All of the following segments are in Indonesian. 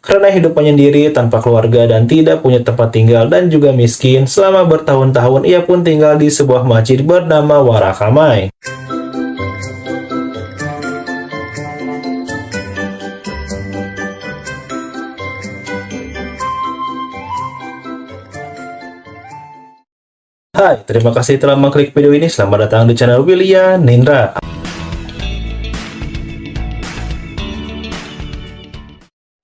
Karena hidup menyendiri tanpa keluarga dan tidak punya tempat tinggal dan juga miskin, selama bertahun-tahun ia pun tinggal di sebuah masjid bernama Warakamai. Hai, terima kasih telah mengklik video ini. Selamat datang di channel William Nindra.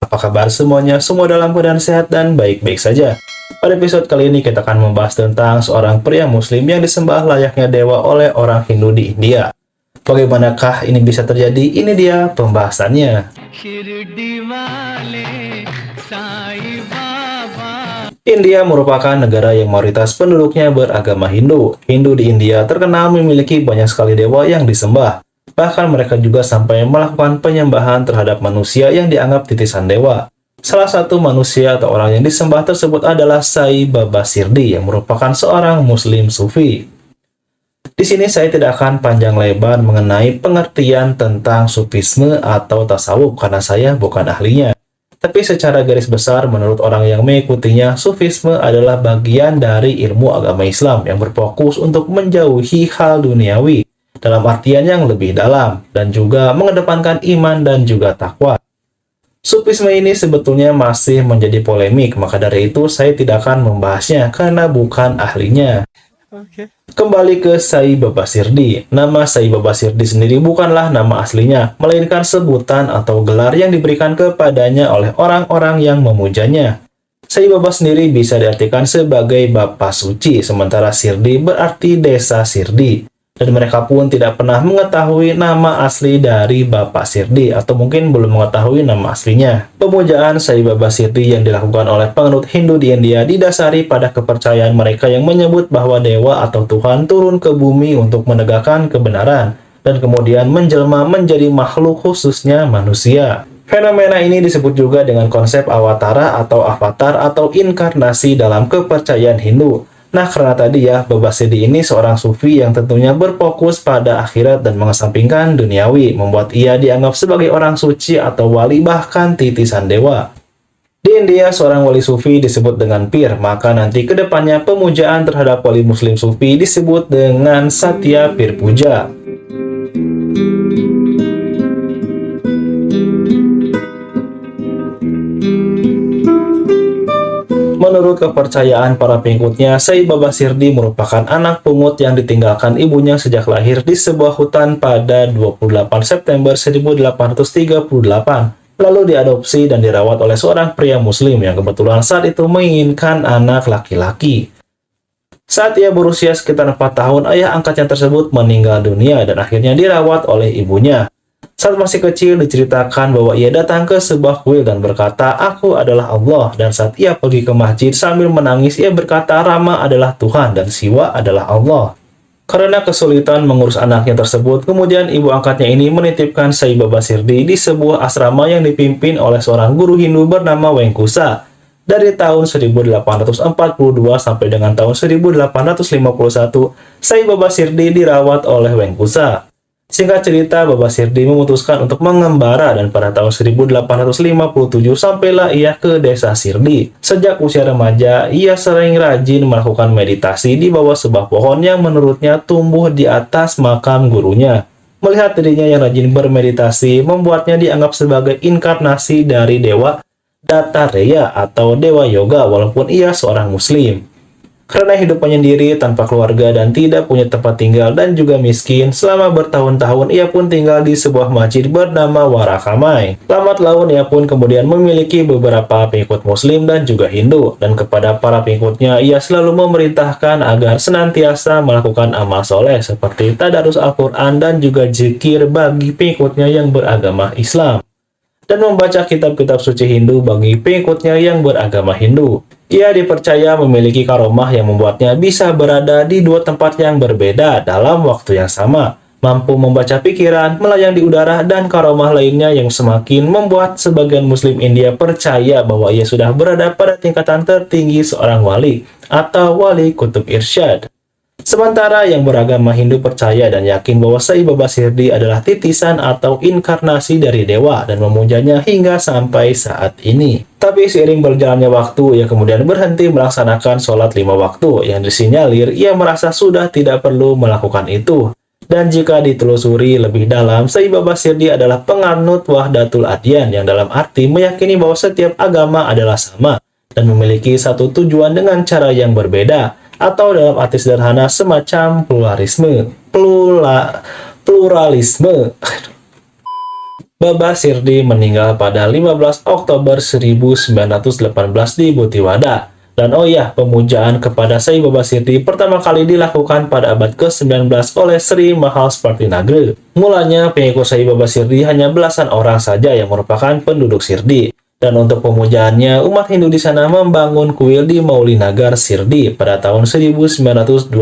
Apa kabar semuanya? Semua dalam keadaan sehat dan baik-baik saja. Pada episode kali ini kita akan membahas tentang seorang pria muslim yang disembah layaknya dewa oleh orang Hindu di India. Bagaimanakah ini bisa terjadi? Ini dia pembahasannya. India merupakan negara yang mayoritas penduduknya beragama Hindu. Hindu di India terkenal memiliki banyak sekali dewa yang disembah. Bahkan mereka juga sampai melakukan penyembahan terhadap manusia yang dianggap titisan dewa. Salah satu manusia atau orang yang disembah tersebut adalah Sai Baba Shirdi yang merupakan seorang muslim sufi. Di sini saya tidak akan panjang lebar mengenai pengertian tentang sufisme atau tasawuf karena saya bukan ahlinya. Tapi secara garis besar, menurut orang yang mengikutinya, sufisme adalah bagian dari ilmu agama Islam yang berfokus untuk menjauhi hal duniawi dalam artian yang lebih dalam dan juga mengedepankan iman dan juga takwa. Sufisme ini sebetulnya masih menjadi polemik, maka dari itu saya tidak akan membahasnya karena bukan ahlinya. Kembali ke Sai Baba Shirdi. Nama Sai Baba Shirdi sendiri bukanlah nama aslinya, melainkan sebutan atau gelar yang diberikan kepadanya oleh orang-orang yang memujanya. Sai Baba sendiri bisa diartikan sebagai Bapa Suci, sementara Shirdi berarti desa Shirdi. Dan mereka pun tidak pernah mengetahui nama asli dari Bapak Shirdi, atau mungkin belum mengetahui nama aslinya. Pemujaan Sai Baba Shirdi yang dilakukan oleh penganut Hindu di India didasari pada kepercayaan mereka yang menyebut bahwa dewa atau Tuhan turun ke bumi untuk menegakkan kebenaran, dan kemudian menjelma menjadi makhluk khususnya manusia. Fenomena ini disebut juga dengan konsep awatara atau avatar atau inkarnasi dalam kepercayaan Hindu. Nah, karena tadi ya, Baba Shirdi ini seorang sufi yang tentunya berfokus pada akhirat dan mengesampingkan duniawi, membuat ia dianggap sebagai orang suci atau wali bahkan titisan dewa. Di India, seorang wali sufi disebut dengan pir, maka nanti ke depannya pemujaan terhadap wali muslim sufi disebut dengan Satya Pir Puja. Menurut kepercayaan para pengikutnya, Sai Baba Shirdi merupakan anak pungut yang ditinggalkan ibunya sejak lahir di sebuah hutan pada 28 September 1838, lalu diadopsi dan dirawat oleh seorang pria muslim yang kebetulan saat itu menginginkan anak laki-laki. Saat ia berusia sekitar 4 tahun, ayah angkatnya tersebut meninggal dunia dan akhirnya dirawat oleh ibunya. Saat masih kecil diceritakan bahwa ia datang ke sebuah kuil dan berkata, "Aku adalah Allah." Dan saat ia pergi ke masjid sambil menangis, ia berkata, "Rama adalah Tuhan dan Siwa adalah Allah." Karena kesulitan mengurus anaknya tersebut, kemudian ibu angkatnya ini menitipkan Sai Baba Shirdi di sebuah asrama yang dipimpin oleh seorang guru Hindu bernama Wengkusa. Dari tahun 1842 sampai dengan tahun 1851, Sai Baba Shirdi dirawat oleh Wengkusa. Singkat cerita, Baba Shirdi memutuskan untuk mengembara dan pada tahun 1857 sampailah ia ke desa Shirdi. Sejak usia remaja, ia sering rajin melakukan meditasi di bawah sebuah pohon yang menurutnya tumbuh di atas makam gurunya. Melihat dirinya yang rajin bermeditasi membuatnya dianggap sebagai inkarnasi dari dewa Dattatreya atau dewa yoga walaupun ia seorang muslim. Karena hidup menyendiri tanpa keluarga dan tidak punya tempat tinggal dan juga miskin, selama bertahun-tahun ia pun tinggal di sebuah masjid bernama Warakamai. Lambat laun ia pun kemudian memiliki beberapa pengikut muslim dan juga Hindu, dan kepada para pengikutnya ia selalu memerintahkan agar senantiasa melakukan amal soleh seperti tadarus Al-Quran dan juga zikir bagi pengikutnya yang beragama Islam, dan membaca kitab-kitab suci Hindu bagi pengikutnya yang beragama Hindu. Ia dipercaya memiliki karomah yang membuatnya bisa berada di dua tempat yang berbeda dalam waktu yang sama, mampu membaca pikiran, melayang di udara, dan karomah lainnya yang semakin membuat sebagian muslim India percaya bahwa ia sudah berada pada tingkatan tertinggi seorang wali atau wali kutub irsyad. Sementara yang beragama Hindu percaya dan yakin bahwa Sai Baba Sirdi adalah titisan atau inkarnasi dari dewa dan memujanya hingga sampai saat ini. Tapi seiring berjalannya waktu, ia kemudian berhenti melaksanakan sholat 5 waktu yang disinyalir ia merasa sudah tidak perlu melakukan itu. Dan jika ditelusuri lebih dalam, Sai Baba Sirdi adalah penganut Wahdatul Adyan yang dalam arti meyakini bahwa setiap agama adalah sama dan memiliki satu tujuan dengan cara yang berbeda, atau dalam arti sederhana semacam pluralisme. Baba Sirdi meninggal pada 15 Oktober 1918 di Butiwada. Dan oh ya, pemujaan kepada Sai Baba Sirdi pertama kali dilakukan pada abad ke-19 oleh Sri Mahalsparti Nagara. Mulanya pengikut Sai Baba Sirdi hanya belasan orang saja yang merupakan penduduk Sirdi. Dan untuk pemujaannya, umat Hindu di sana membangun kuil di Maulinagar Sirdi pada tahun 1922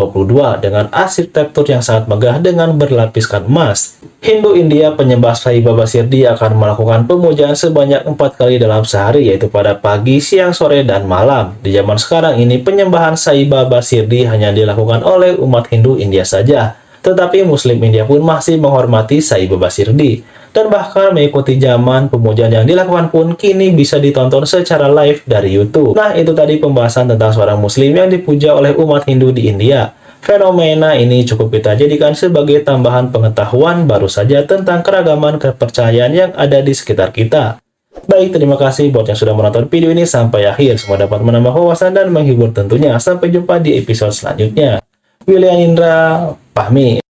dengan arsitektur yang sangat megah dengan berlapiskan emas. Hindu India penyembah Sai Baba Sirdi akan melakukan pemujaan sebanyak 4 kali dalam sehari, yaitu pada pagi, siang, sore, dan malam. Di zaman sekarang ini, penyembahan Sai Baba Sirdi hanya dilakukan oleh umat Hindu India saja. Tetapi Muslim India pun masih menghormati Sai Baba Sirdi. Dan bahkan mengikuti zaman pemujaan yang dilakukan pun kini bisa ditonton secara live dari YouTube. Nah, itu tadi pembahasan tentang seorang muslim yang dipuja oleh umat Hindu di India. Fenomena ini cukup kita jadikan sebagai tambahan pengetahuan baru saja tentang keragaman kepercayaan yang ada di sekitar kita. Baik, terima kasih buat yang sudah menonton video ini sampai akhir. Semoga dapat menambah wawasan dan menghibur tentunya. Sampai jumpa di episode selanjutnya. William Indra, pahmi.